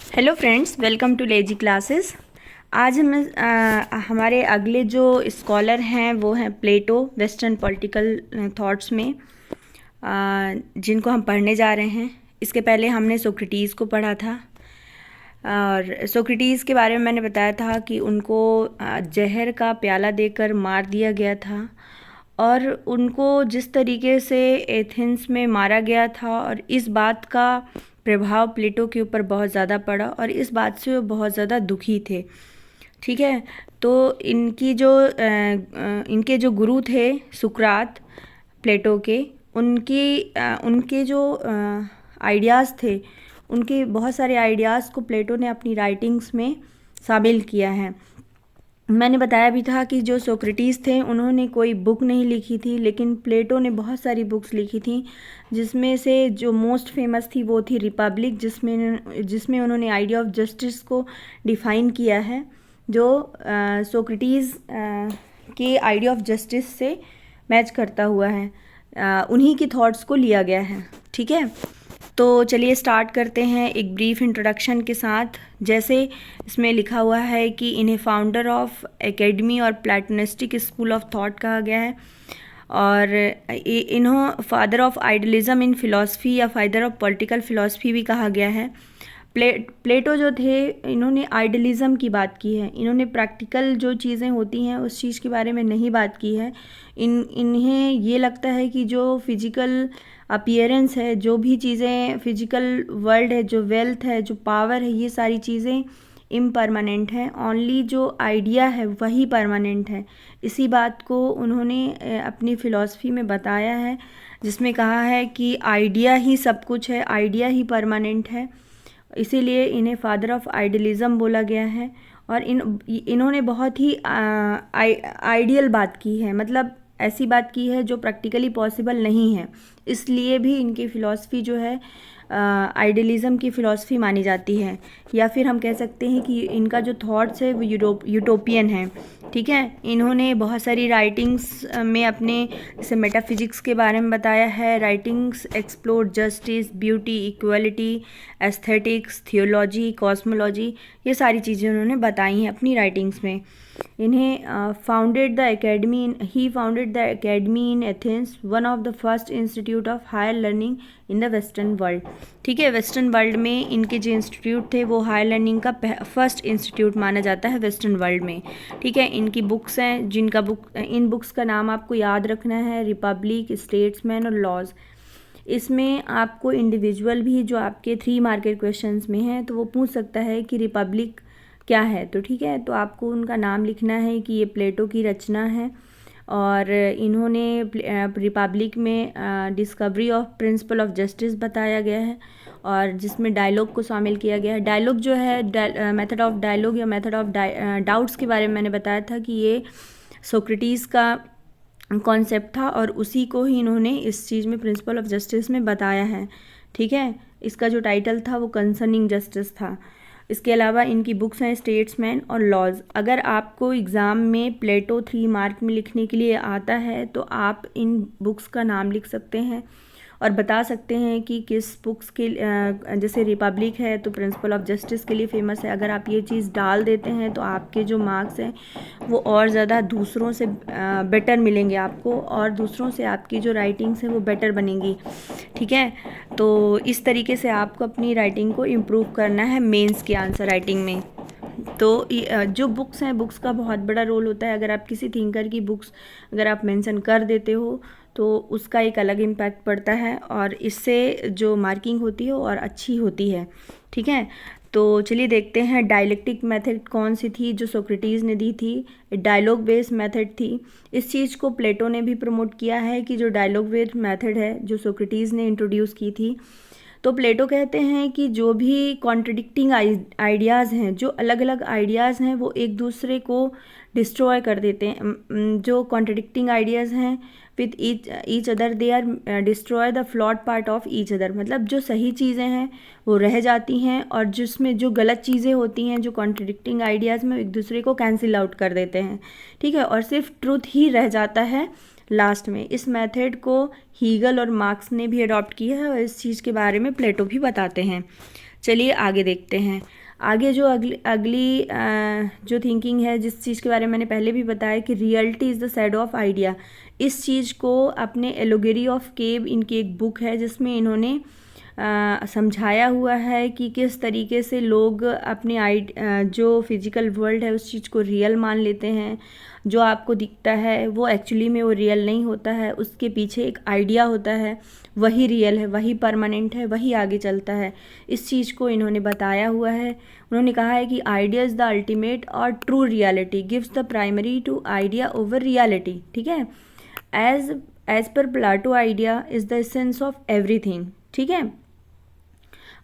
Hello friends, welcome too lazy classes. आज हम हमारे अगले जो स्कॉलर हैं वो हैं प्लेटो, वेस्टर्न पॉलिटिकल थॉट्स में, जिनको हम पढ़ने जा रहे हैं। इसके पहले हमने सोक्रेटिस को पढ़ा था और सोक्रेटिस के बारे में मैंने बताया था कि उनको जहर का प्याला देकर मार दिया गया था और उनको जिस तरीके से एथेंस में मारा गया था और इस बात का प्रभाव प्लेटो के ऊपर बहुत ज़्यादा पड़ा और इस बात से वो बहुत ज़्यादा दुखी थे। ठीक है, तो इनके जो गुरु थे सुकरात, प्लेटो के, उनके जो आइडियाज़ थे, उनके बहुत सारे आइडियाज़ को प्लेटो ने अपनी राइटिंग्स में शामिल किया है। मैंने बताया भी था कि जो सोक्रेटिस थे उन्होंने कोई बुक नहीं लिखी थी, लेकिन प्लेटो ने बहुत सारी बुक्स लिखी थी, जिसमें से जो मोस्ट फेमस थी वो थी रिपब्लिक, जिसमें उन्होंने आइडिया ऑफ जस्टिस को डिफ़ाइन किया है, जो सोक्रेटिस के आइडिया ऑफ जस्टिस से मैच करता हुआ है। उन्हीं की थॉट्स को लिया गया है। ठीक है, तो चलिए स्टार्ट करते हैं एक ब्रीफ इंट्रोडक्शन के साथ। जैसे इसमें लिखा हुआ है कि इन्हें फाउंडर ऑफ एकेडमी और प्लेटोनिस्टिक स्कूल ऑफ थॉट कहा गया है और इन्हों father of idealism in philosophy या फादर ऑफ पॉलिटिकल फिलॉसफी भी कहा गया है। प्लेटो जो थे, इन्होंने आइडियलिज्म की बात की है। इन्होंने प्रैक्टिकल जो चीज़ें होती हैं उस चीज़ के बारे में नहीं बात की है। इन्हें ये लगता है कि जो फिजिकल अपीयरेंस है, जो भी चीज़ें फिजिकल वर्ल्ड है, जो वेल्थ है, जो पावर है, ये सारी चीज़ें इम्परमानेंट हैं। ओनली जो आइडिया है वही परमानेंट है। इसी बात को उन्होंने अपनी फ़िलॉसफी में बताया है, जिसमें कहा है कि आइडिया ही सब कुछ है, आइडिया ही परमानेंट है। इसीलिए इन्हें फादर ऑफ आइडियलिज्म बोला गया है। और इन्होंने बहुत ही आइडियल बात की है, मतलब ऐसी बात की है जो प्रैक्टिकली पॉसिबल नहीं है। इसलिए भी इनकी फ़िलॉसफी जो है आइडियलिज्म की फ़िलॉसफी मानी जाती है, या फिर हम कह सकते हैं कि इनका जो थॉट्स है वो यूटोपियन है। ठीक है, इन्होंने बहुत सारी राइटिंग्स में अपने जैसे मेटाफिजिक्स के बारे में बताया है। Writings explore justice, beauty, equality, aesthetics, theology, cosmology, ये सारी चीज़ें उन्होंने बताई हैं अपनी राइटिंग्स में। इन्हें founded the academy in Athens, one of the first institute of higher learning in the western world. ठीक है, वेस्टर्न वर्ल्ड में इनके जो इंस्टीट्यूट थे वो हायर लर्निंग का फर्स्ट इंस्टीट्यूट माना जाता है वेस्टर्न वर्ल्ड में। ठीक है, इनकी बुक्स हैं, इन बुक्स का नाम आपको याद रखना है, रिपब्लिक, स्टेट्समैन और लॉज। इसमें आपको इंडिविजुअल भी जो आपके 3 मार्केट क्वेश्चंस में है तो वो पूछ सकता है कि रिपब्लिक क्या है। तो ठीक है, तो आपको उनका नाम लिखना है कि ये प्लेटो की रचना है और इन्होंने रिपब्लिक में discovery of principle of justice बताया गया है और जिसमें डायलॉग को शामिल किया गया है। डायलॉग जो है मेथड ऑफ डायलॉग या मेथड ऑफ डाउट्स के बारे में मैंने बताया था कि ये सोक्रेटिस का कॉन्सेप्ट था और उसी को ही इन्होंने इस चीज़ में प्रिंसिपल ऑफ जस्टिस में बताया है। ठीक है, इसका जो टाइटल था वो कंसर्निंग जस्टिस था। इसके अलावा इनकी बुक्स हैं स्टेट्समैन और लॉज। अगर आपको एग्ज़ाम में प्लेटो 3 मार्क में लिखने के लिए आता है तो आप इन बुक्स का नाम लिख सकते हैं और बता सकते हैं कि किस बुक्स के जैसे रिपब्लिक है तो प्रिंसिपल ऑफ जस्टिस के लिए फेमस है। अगर आप ये चीज़ डाल देते हैं तो आपके जो मार्क्स हैं वो और ज़्यादा दूसरों से बेटर मिलेंगे आपको और दूसरों से आपकी जो राइटिंग्स हैं वो बेटर बनेंगी। ठीक है, तो इस तरीके से आपको अपनी राइटिंग को इम्प्रूव करना है मेंस की आंसर राइटिंग में। तो जो बुक्स हैं, बुक्स का बहुत बड़ा रोल होता है। अगर आप किसी थिंकर की बुक्स अगर आप मेंशन कर देते हो तो उसका एक अलग इम्पैक्ट पड़ता है और इससे जो मार्किंग होती है और अच्छी होती है। ठीक है, तो चलिए देखते हैं डायलेक्टिक मेथड कौन सी थी जो सोक्रेटिस ने दी थी। डायलॉग बेस्ड मेथड थी। इस चीज़ को प्लेटो ने भी प्रमोट किया है कि जो डायलॉग बेस्ड मेथड है जो सोक्रेटिस ने इंट्रोड्यूस की थी। तो प्लेटो कहते हैं कि जो भी कॉन्ट्रडिक्टिंग आइडियाज़ हैं, जो अलग अलग आइडियाज़ हैं वो एक दूसरे को डिस्ट्रॉय कर देते हैं। जो कॉन्ट्रडिक्टिंग आइडियाज़ हैं with each other they are destroy the flawed part of each other, मतलब जो सही चीज़ें हैं वो रह जाती हैं और जिसमें जो गलत चीज़ें होती हैं जो कॉन्ट्रडिक्टिंग आइडियाज़ में एक दूसरे को कैंसिल आउट कर देते हैं। ठीक है, और सिर्फ ट्रूथ ही रह जाता है लास्ट में। इस मेथड को हीगल और मार्क्स ने भी अडॉप्ट किया है और इस चीज़ के बारे में प्लेटो भी बताते हैं। चलिए आगे देखते हैं। आगे जो अगली जो थिंकिंग है, जिस चीज़ के बारे में मैंने पहले भी बताया कि reality is the shadow of idea, इस चीज़ को अपने एलोगेरी ऑफ केव, इनकी एक बुक है जिसमें इन्होंने समझाया हुआ है कि किस तरीके से लोग अपने जो फिजिकल वर्ल्ड है उस चीज़ को रियल मान लेते हैं। जो आपको दिखता है वो एक्चुअली में वो रियल नहीं होता है, उसके पीछे एक आइडिया होता है, वही रियल है, वही परमानेंट है, वही आगे चलता है। इस चीज़ को इन्होंने बताया हुआ है। उन्होंने कहा है कि आइडिया इज़ द अल्टीमेट और true reality, gives the primary to idea over reality. ठीक है, as per Plato idea is the essence of everything. ठीक है,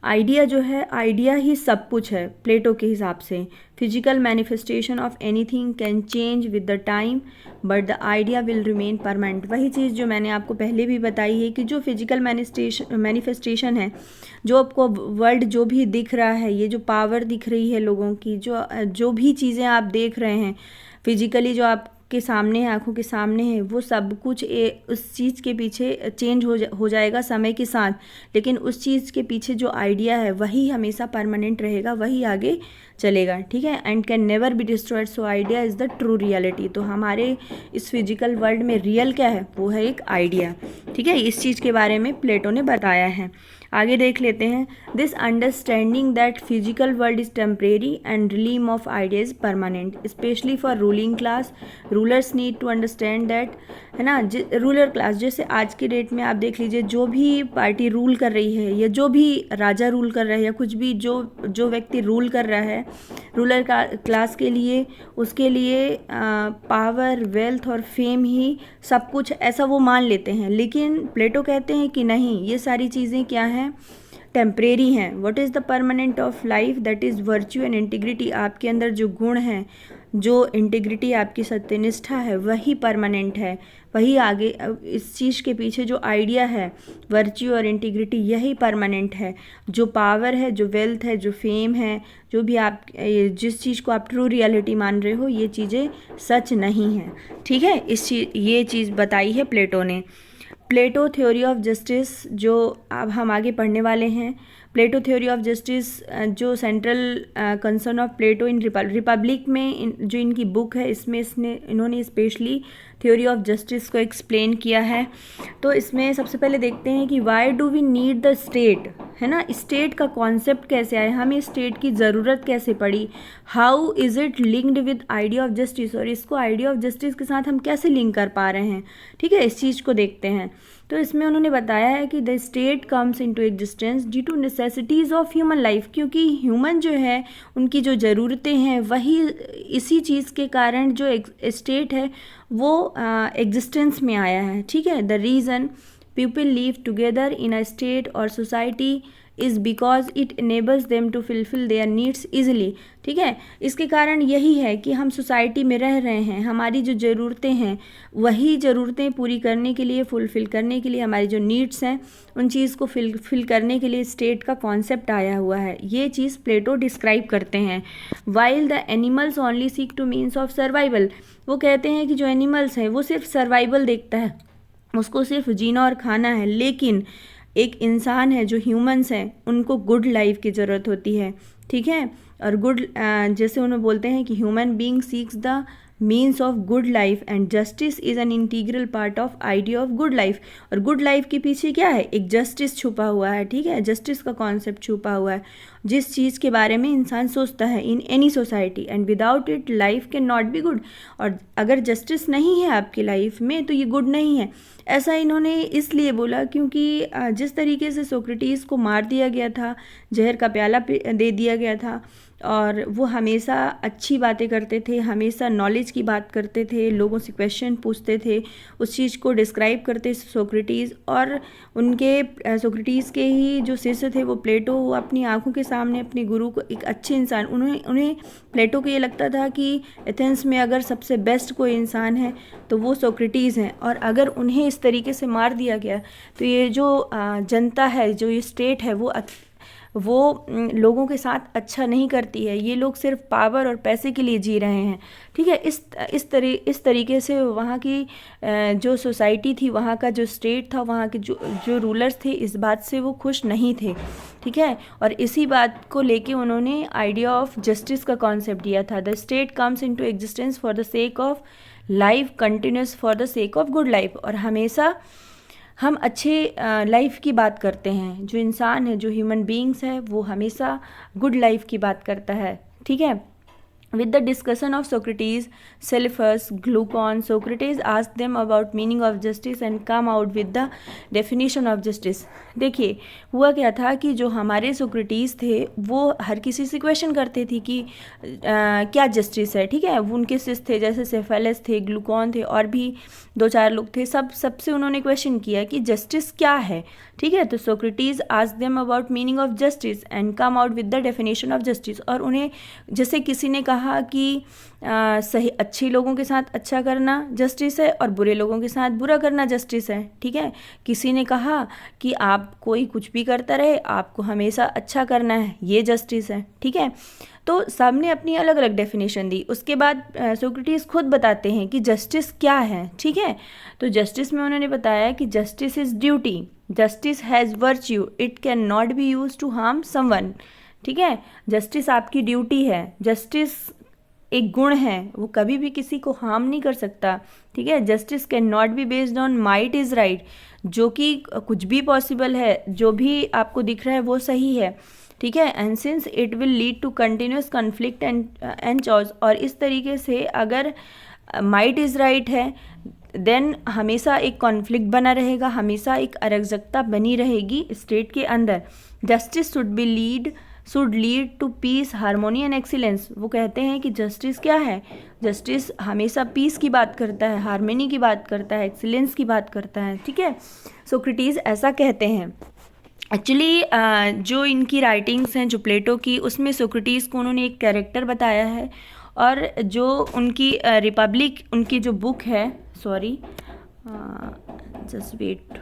आइडिया जो है, आइडिया ही सब कुछ है प्लेटो के हिसाब से। Physical manifestation of anything can change with the time but the idea will remain permanent. वही चीज़ जो मैंने आपको पहले भी बताई है कि जो फिजिकल मैनिफेस्टेशन है, जो आपको वर्ल्ड जो भी दिख रहा है, ये जो पावर दिख रही है लोगों की, जो भी चीज़ें आप देख रहे हैं फिजिकली, जो आप के सामने है, आंखों के सामने है, वो सब कुछ उस चीज़ के पीछे चेंज हो जाएगा समय के साथ, लेकिन उस चीज़ के पीछे जो आइडिया है वही हमेशा परमानेंट रहेगा, वही आगे चलेगा। ठीक है, and can never be destroyed, so idea is the true reality. तो हमारे इस फिजिकल वर्ल्ड में रियल क्या है, वो है एक आइडिया। ठीक है, इस चीज़ के बारे में प्लेटो ने बताया है। आगे देख लेते हैं। This understanding that physical world is temporary and realm of idea is permanent, specially for ruling class. Rulers need to understand that, है ना, रूलर क्लास, जैसे आज के डेट में आप देख लीजिए, जो भी पार्टी रूल कर रही है या जो भी राजा रूल कर रहा है या कुछ भी जो व्यक्ति रूल कर रहा है रूलर क्लास के लिए, उसके लिए पावर, वेल्थ और फेम ही सब कुछ, ऐसा वो मान लेते हैं। लेकिन प्लेटो कहते हैं कि नहीं, ये सारी चीज़ें क्या हैं, टेम्परेरी हैं। What is the permanent of life, that is virtue and integrity. आपके अंदर जो गुण हैं, जो इंटीग्रिटी, आपकी सत्यनिष्ठा है, वही परमानेंट है, वही आगे, इस चीज़ के पीछे जो आइडिया है, वर्च्यू और इंटीग्रिटी, यही परमानेंट है। जो पावर है, जो वेल्थ है, जो फेम है, जो भी आप जिस चीज़ को आप ट्रू रियलिटी मान रहे हो, ये चीज़ें सच नहीं हैं। ठीक है, ये चीज़ बताई है प्लेटो ने। प्लेटो थ्योरी ऑफ जस्टिस, जो अब हम आगे पढ़ने वाले हैं, प्लेटो थ्योरी ऑफ जस्टिस जो central concern of Plato in Republic में जो इनकी बुक है, इसमें इन्होंने स्पेशली थ्योरी ऑफ जस्टिस को एक्सप्लेन किया है। तो इसमें सबसे पहले देखते हैं कि why do we need the state, है ना, स्टेट का कॉन्सेप्ट कैसे आया, हमें स्टेट की ज़रूरत कैसे पड़ी, how is it linked with idea of justice, और इसको आइडिया ऑफ जस्टिस के साथ हम कैसे लिंक कर पा रहे हैं। ठीक है, इस चीज़ को देखते हैं। तो इसमें उन्होंने बताया है कि the state comes into existence due to necessities of human life, क्योंकि ह्यूमन जो है उनकी जो ज़रूरतें हैं वही इसी चीज़ के कारण जो स्टेट है वो एग्जिस्टेंस में आया है। ठीक है, the reason people live together in a state और society is because it enables them to fulfil their needs easily. ठीक है, इसके कारण यही है कि हम सोसाइटी में रह रहे हैं, हमारी जो ज़रूरतें हैं वही ज़रूरतें पूरी करने के लिए, फुलफिल करने के लिए, हमारी जो नीड्स हैं उन चीज़ को फिल करने के लिए स्टेट का कॉन्सेप्ट आया हुआ है। ये चीज़ प्लेटो डिस्क्राइब करते हैं। While the animals only seek two means of survival, वो कहते हैं कि जो एनिमल्स हैं वो सिर्फ सर्वाइवल देखता है, उसको सिर्फ जीना और खाना है, लेकिन एक इंसान है, जो ह्यूमंस हैं, उनको गुड लाइफ की ज़रूरत होती है। ठीक है, और जैसे उन्हें बोलते हैं कि human being seeks the means of good life and justice is an integral part of idea of good life. और गुड लाइफ के पीछे क्या है, एक जस्टिस छुपा हुआ है। ठीक है, जस्टिस का कॉन्सेप्ट छुपा हुआ है, जिस चीज़ के बारे में इंसान सोचता है in any society, and without it life can not be good. और अगर जस्टिस नहीं है आपकी लाइफ में तो ये गुड नहीं है। ऐसा इन्होंने इसलिए बोला क्योंकि जिस तरीके से सोक्रेटिस को मार दिया गया था, जहर का प्याला दे दिया गया था, और वो हमेशा अच्छी बातें करते थे, हमेशा नॉलेज की बात करते थे, लोगों से क्वेश्चन पूछते थे, उस चीज़ को डिस्क्राइब करते सोक्रेटिस। और उनके सोक्रेटिस के ही जो शिष्य थे वो प्लेटो, वो अपनी आंखों के सामने अपने गुरु को एक अच्छे इंसान, उन्हें प्लेटो को ये लगता था कि एथेंस में अगर सबसे बेस्ट कोई इंसान है तो वो सोक्रेटिस हैं, और अगर उन्हें इस तरीके से मार दिया गया तो ये जो जनता है, जो ये स्टेट है, वो लोगों के साथ अच्छा नहीं करती है। ये लोग सिर्फ पावर और पैसे के लिए जी रहे हैं, ठीक है। इस तरीके से वहाँ की जो सोसाइटी थी, वहाँ का जो स्टेट था, वहाँ के जो रूलर्स थे, इस बात से वो खुश नहीं थे, ठीक है। और इसी बात को लेके उन्होंने आइडिया ऑफ जस्टिस का कॉन्सेप्ट दिया था। The state comes into existence for the sake of life, continuous for the sake of good life. और हमेशा हम अच्छे लाइफ की बात करते हैं। जो इंसान है, जो ह्यूमन बीइंग्स है, वो हमेशा गुड लाइफ की बात करता है, ठीक है। With the discussion of Socrates, Celephus, Glaucon, Socrates asked them about meaning of justice and come out with the definition of justice. देखिए हुआ क्या था कि जो हमारे सोक्रेटिस थे वो हर किसी से क्वेश्चन करते थे कि क्या जस्टिस है, ठीक है। वो उनके शिष्य थे, जैसे सेफेलस थे, ग्लूकॉन थे, और भी 2-4 लोग थे। सबसे उन्होंने क्वेश्चन किया कि जस्टिस क्या है, ठीक है। तो Socrates asked them about meaning of justice and come out with the definition of justice. और उन्हें जैसे किसी ने कहा कि सही अच्छे लोगों के साथ अच्छा करना जस्टिस है और बुरे लोगों के साथ बुरा करना जस्टिस है, ठीक है। किसी ने कहा कि आप कोई कुछ भी करता रहे, आपको हमेशा अच्छा करना है, ये जस्टिस है, ठीक है। तो सब ने अपनी अलग अलग डेफिनेशन दी। उसके बाद सोक्रेटिस खुद बताते हैं कि जस्टिस क्या है, ठीक है। तो जस्टिस में उन्होंने बताया कि justice is duty, justice has virtue, it can not be use to harm someone, ठीक है। जस्टिस आपकी ड्यूटी है, जस्टिस एक गुण है, वो कभी भी किसी को हार्म नहीं कर सकता, ठीक है। Justice can not be based on might is right, जो कि कुछ भी पॉसिबल है, जो भी आपको दिख रहा है वो सही है, ठीक है। And since it will lead to continuous conflict and choice. और इस तरीके से अगर माइट इज़ राइट है देन हमेशा एक कॉन्फ्लिक्ट बना रहेगा, हमेशा एक अराजकता बनी रहेगी स्टेट के अंदर। Justice should lead to peace, harmony and excellence. वो कहते हैं कि जस्टिस क्या है, जस्टिस हमेशा पीस की बात करता है, हार्मनी की बात करता है, एक्सीलेंस की बात करता है, ठीक है। सोक्रेटिस ऐसा कहते हैं। एक्चुअली जो इनकी राइटिंग्स हैं, जो प्लेटो की, उसमें सोक्रेटिस को उन्होंने एक कैरेक्टर बताया है। और जो उनकी रिपब्लिक, उनकी जो बुक है, सॉरी जस्ट वेट,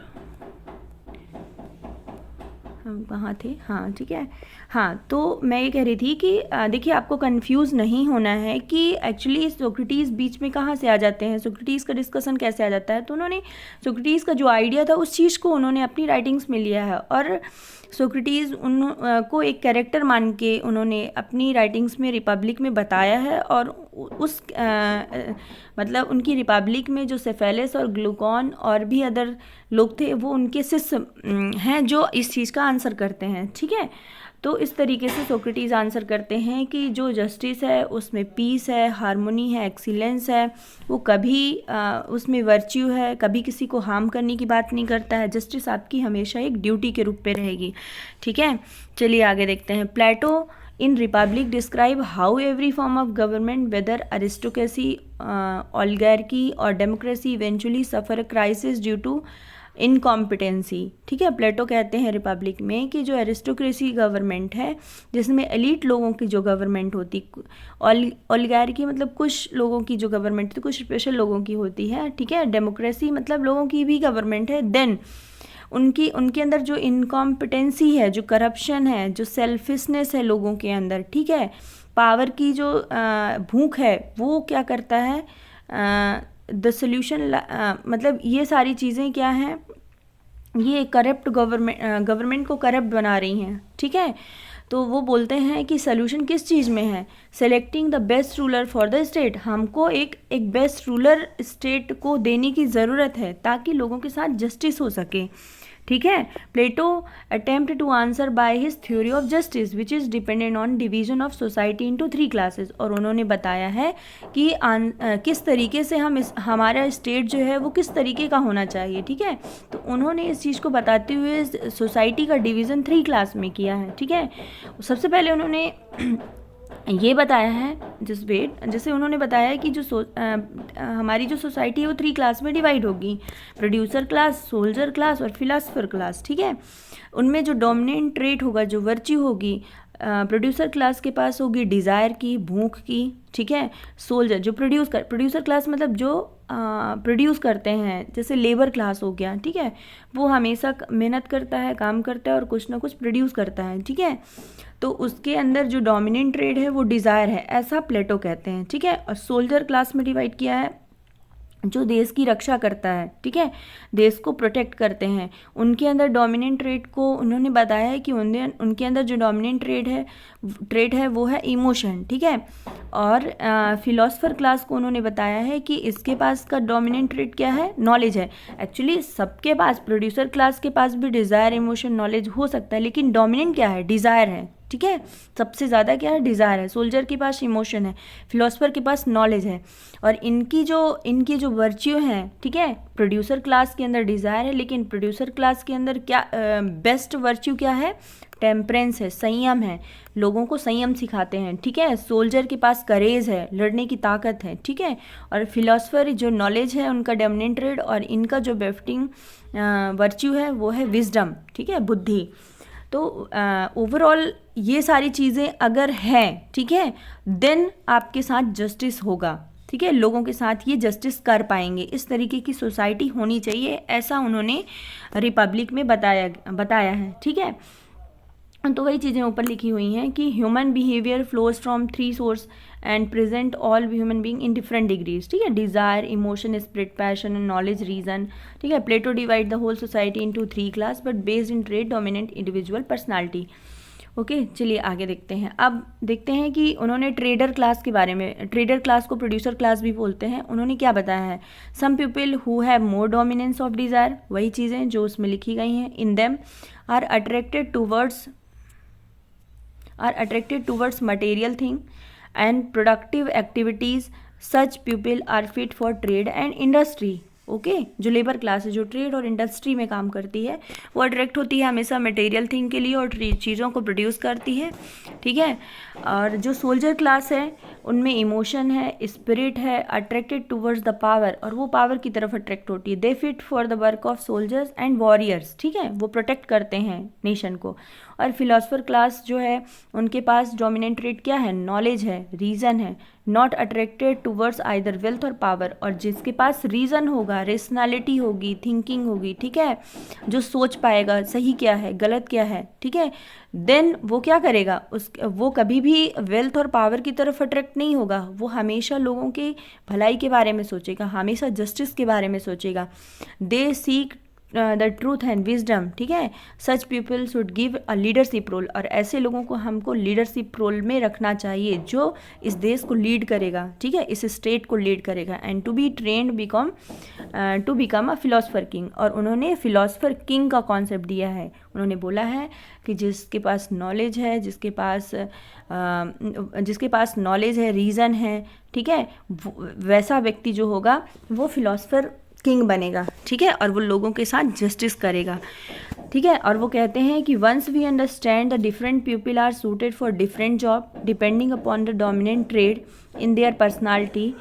हम कहाँ थे, हाँ ठीक है, हाँ। तो मैं ये कह रही थी कि देखिए आपको कंफ्यूज नहीं होना है कि एक्चुअली सोक्रेटिस बीच में कहाँ से आ जाते हैं, सोक्रेटिस का डिस्कशन कैसे आ जाता है। तो उन्होंने सोक्रेटिस का जो आइडिया था उस चीज़ को उन्होंने अपनी राइटिंग्स में लिया है, और सोक्रेटिस को एक कैरेक्टर मान के उन्होंने अपनी राइटिंग्स में रिपब्लिक में बताया है। और उस मतलब उनकी रिपब्लिक में जो सेफेलस और ग्लूकॉन और भी अदर लोग थे, वो उनके शिष्य हैं जो इस चीज़ का आंसर करते हैं, ठीक है। तो इस तरीके से सोक्रेटिस आंसर करते हैं कि जो जस्टिस है उसमें पीस है, हार्मोनी है, एक्सीलेंस है, वो कभी उसमें वर्च्यू है, कभी किसी को हार्म करने की बात नहीं करता है। जस्टिस आपकी हमेशा एक ड्यूटी के रूप पे रहेगी, ठीक है। चलिए आगे देखते हैं। Plato in Republic describe how every form of government whether aristocracy, oligarchy और democracy eventually suffer a crisis due to incompetency, ठीक है। प्लेटो कहते हैं रिपब्लिक में कि जो एरिस्टोक्रेसी गवर्नमेंट है, जिसमें एलीट लोगों की जो गवर्नमेंट होती, ओलिगार्की मतलब कुछ लोगों की जो गवर्नमेंट होती, कुछ स्पेशल लोगों की होती है, ठीक है। डेमोक्रेसी मतलब लोगों की भी गवर्नमेंट है। देन उनके अंदर जो इनकॉम्पिटेंसी है, जो करप्शन है, जो सेल्फिशनेस है लोगों के अंदर, ठीक है, पावर की जो भूख है, वो क्या करता है, द सोल्यूशन मतलब ये सारी चीज़ें क्या हैं, ये करप्ट गवर्नमेंट को करप्ट बना रही हैं, ठीक है। तो वो बोलते हैं कि सोल्यूशन किस चीज़ में है, selecting the best ruler for the state. हमको एक बेस्ट रूलर स्टेट को देने की ज़रूरत है ताकि लोगों के साथ जस्टिस हो सके, ठीक है। Plato attempt to answer by his theory of justice which is dependent on division of society into 3 classes. और उन्होंने बताया है कि किस तरीके से हमारा स्टेट जो है वो किस तरीके का होना चाहिए, ठीक है। तो उन्होंने इस चीज़ को बताते हुए सोसाइटी का डिवीज़न 3 क्लास में किया है, ठीक है। सबसे पहले उन्होंने ये बताया है जैसे उन्होंने बताया कि जो हमारी जो सोसाइटी है वो 3 क्लास में डिवाइड होगी, प्रोड्यूसर क्लास, सोल्जर क्लास और फिलासफर क्लास, ठीक है। उनमें जो डोमिनेंट ट्रेट होगा, जो वर्च्यू होगी, प्रोड्यूसर क्लास के पास होगी डिज़ायर की, भूख की, ठीक है। सोल्जर जो प्रोड्यूसर क्लास मतलब जो प्रोड्यूस करते हैं, जैसे लेबर क्लास हो गया, ठीक है, वो हमेशा मेहनत करता है, काम करता है और कुछ ना कुछ प्रोड्यूस करता है, ठीक है। तो उसके अंदर जो डोमिनेंट ट्रेड है वो डिज़ायर है, ऐसा प्लेटो कहते हैं, ठीक है। और सोल्जर क्लास में डिवाइड किया है जो देश की रक्षा करता है, ठीक है, देश को प्रोटेक्ट करते हैं। उनके अंदर डोमिनेंट ट्रेड को उन्होंने बताया है कि उनके अंदर जो डोमिनेंट ट्रेड है वो है इमोशन, ठीक है। और फिलोसफर क्लास को उन्होंने बताया है कि इसके पास का डोमिनेंट ट्रेड क्या है, नॉलेज है। एक्चुअली सबके पास, प्रोड्यूसर क्लास के पास भी डिज़ायर, इमोशन, नॉलेज हो सकता है, लेकिन डोमिनेंट क्या है, डिज़ायर है, ठीक है। सबसे ज़्यादा क्या है, डिज़ायर है। सोल्जर के पास इमोशन है, फिलोसफर के पास नॉलेज है। और इनकी जो वर्च्यू हैं, ठीक है, प्रोड्यूसर क्लास के अंदर डिज़ायर है, लेकिन प्रोड्यूसर क्लास के अंदर क्या बेस्ट वर्च्यू क्या है, टेम्परेंस है, संयम है, लोगों को संयम सिखाते हैं, ठीक है। सोल्जर के पास करेज है, लड़ने की ताकत है, ठीक है। और फिलोसफर जो नॉलेज है उनका डोमिनेंट ट्रेड, और इनका जो बेफ्टिंग वर्च्यू है वो है विजडम, ठीक है, बुद्धि। तो ओवरऑल ये सारी चीज़ें अगर हैं, ठीक है, देन आपके साथ जस्टिस होगा, ठीक है, लोगों के साथ ये जस्टिस कर पाएंगे। इस तरीके की सोसाइटी होनी चाहिए, ऐसा उन्होंने रिपब्लिक में बताया है, ठीक है। तो वही चीज़ें ऊपर लिखी हुई हैं कि human behaviour flows from 3 source and present all human being in different degrees, ठीक है, desire, emotion, spirit, passion and knowledge, reason, ठीक है। Plato divide the whole society into 3 class but based in trade, dominant, individual, personality. Okay, चलिए आगे देखते हैं। अब देखते हैं कि उन्होंने ट्रेडर क्लास के बारे में, ट्रेडर क्लास को प्रोड्यूसर क्लास भी बोलते हैं, उन्होंने क्या बताया है, some people who have more dominance of desire, वही चीज़ें जो उसमें लिखी गई हैं, in them are attracted towards material thing and productive activities. Such people are fit for trade and industry. Okay, जो लेबर क्लास है, जो ट्रेड और इंडस्ट्री में काम करती है, वो अट्रैक्ट होती है हमेशा मटेरियल थिंग के लिए और चीज़ों को प्रोड्यूस करती है, ठीक है। और जो सोल्जर क्लास है उनमें इमोशन है, स्पिरिट है, अट्रैक्टेड टूवर्ड्स द पावर, और वो पावर की तरफ अट्रैक्ट होती है। दे fit for the work of soldiers and warriors, ठीक है, वो प्रोटेक्ट करते हैं नेशन को। और फिलोसफर क्लास जो है उनके पास डोमिनेंट ट्रेड क्या है, नॉलेज है, रीज़न है, not attracted towards either wealth और पावर, और जिसके पास रीज़न होगा, रेशनैलिटी होगी, थिंकिंग होगी, ठीक है, जो सोच पाएगा सही क्या है, गलत क्या है, ठीक है, देन वो क्या करेगा, वो कभी भी वेल्थ और पावर की तरफ अट्रैक्ट नहीं होगा, वो हमेशा लोगों के भलाई के बारे में सोचेगा, हमेशा जस्टिस के बारे में सोचेगा। They seek the truth and wisdom, ठीक है। Such people should give a leadership role, और ऐसे लोगों को हमको लीडरशिप रोल में रखना चाहिए जो इस देश को लीड करेगा, ठीक है, इस स्टेट को लीड करेगा। And to be trained to become a philosopher king, और उन्होंने फिलोसफर किंग का कॉन्सेप्ट दिया है। उन्होंने बोला है कि जिसके पास नॉलेज है, जिसके पास नॉलेज है, रीज़न है, ठीक है, वैसा व्यक्ति जो होगा वो फिलोसफर किंग बनेगा, ठीक है, और वो लोगों के साथ जस्टिस करेगा, ठीक है। और वो कहते हैं कि once we understand the different people are suited for different job depending upon the dominant trait in their personality,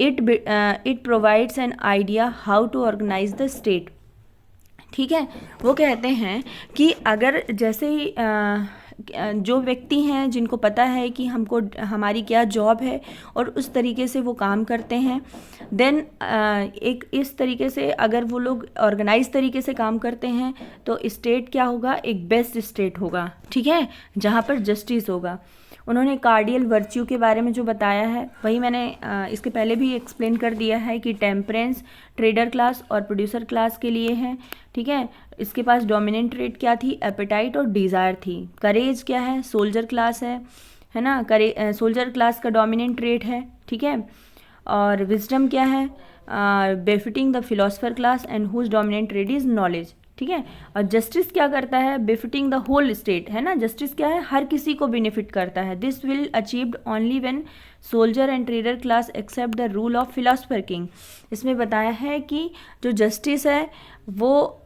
it provides an idea how to organise the state, ठीक है। वो कहते हैं कि अगर जैसे ही जो व्यक्ति हैं जिनको पता है कि हमको हमारी क्या जॉब है और उस तरीके से वो काम करते हैं, देन एक इस तरीके से अगर वो लोग ऑर्गेनाइज तरीके से काम करते हैं तो स्टेट क्या होगा, एक बेस्ट स्टेट होगा, ठीक है, जहाँ पर जस्टिस होगा। उन्होंने कार्डियल वर्च्यू के बारे में जो बताया है वही मैंने इसके पहले भी एक्सप्लेन कर दिया है कि टेम्परेंस ट्रेडर क्लास और प्रोड्यूसर क्लास के लिए है, ठीक है। इसके पास डोमिनेंट ट्रेड क्या थी, एपेटाइट और डिज़ायर थी। करेज क्या है, सोल्जर क्लास है ना, सोल्जर क्लास का डोमिनेंट ट्रेड है, ठीक है। और विजडम क्या है, befitting the philosopher class and whose dominant trait is knowledge, ठीक है। और जस्टिस क्या करता है, बेफिटिंग द होल स्टेट, है ना, जस्टिस क्या है, हर किसी को बेनिफिट करता है। This will achieved only when soldier and trader class accept the rule of philosopher king. इसमें बताया है कि जो जस्टिस है वो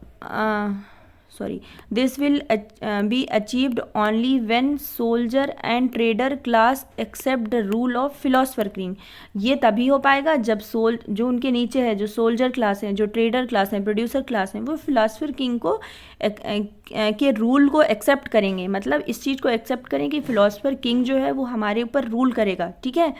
this will be achieved only when soldier and trader class accept the rule of philosopher king. ये तभी हो पाएगा जब जो उनके नीचे है, जो सोल्जर क्लास है, जो ट्रेडर क्लास है, प्रोड्यूसर क्लास है, वो फिलोसफर किंग को के रूल को एक्सेप्ट करेंगे। मतलब इस चीज़ को एक्सेप्ट करें कि फिलोसफर किंग जो है वो हमारे ऊपर रूल करेगा, ठीक है।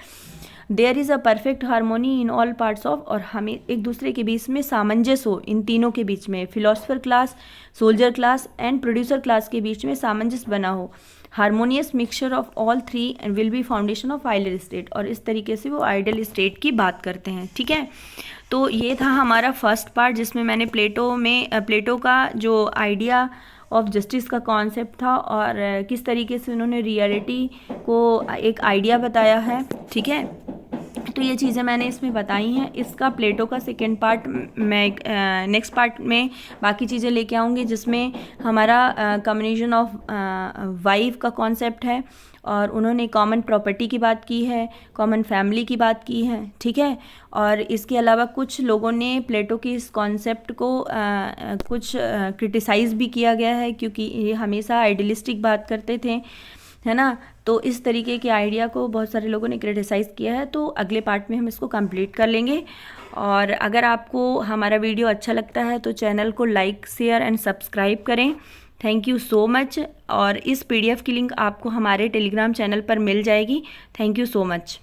There is a perfect harmony in all parts of, और हमें एक दूसरे के बीच में सामंजस्य हो, इन तीनों के बीच में, philosopher class, soldier class and producer class के बीच में सामंजस्य बना हो। Harmonious mixture of all three and will be foundation of ideal state, और इस तरीके से वो आइडियल स्टेट की बात करते हैं, ठीक है। तो ये था हमारा फर्स्ट पार्ट, जिसमें मैंने प्लेटो का जो आइडिया ऑफ जस्टिस का कॉन्सेप्ट था और किस तरीके से उन्होंने रियलिटी को एक आइडिया बताया है, ठीक है। तो ये चीज़ें मैंने इसमें बताई हैं। इसका प्लेटो का सेकेंड पार्ट मैं नेक्स्ट पार्ट में बाकी चीज़ें लेके आऊँगी, जिसमें हमारा कम्युनिकेशन ऑफ वाइफ का कॉन्सेप्ट है, और उन्होंने कॉमन प्रॉपर्टी की बात की है, कॉमन फैमिली की बात की है, ठीक है। और इसके अलावा कुछ लोगों ने प्लेटो की इस कॉन्सेप्ट को कुछ क्रिटिसाइज़ भी किया गया है, क्योंकि ये हमेशा आइडियलिस्टिक बात करते थे, है ना। तो इस तरीके के आइडिया को बहुत सारे लोगों ने क्रिटिसाइज़ किया है। तो अगले पार्ट में हम इसको कंप्लीट कर लेंगे। और अगर आपको हमारा वीडियो अच्छा लगता है तो चैनल को लाइक, शेयर एंड सब्सक्राइब करें। Thank you so much. और इस PDF की लिंक आपको हमारे टेलीग्राम चैनल पर मिल जाएगी। Thank you so much.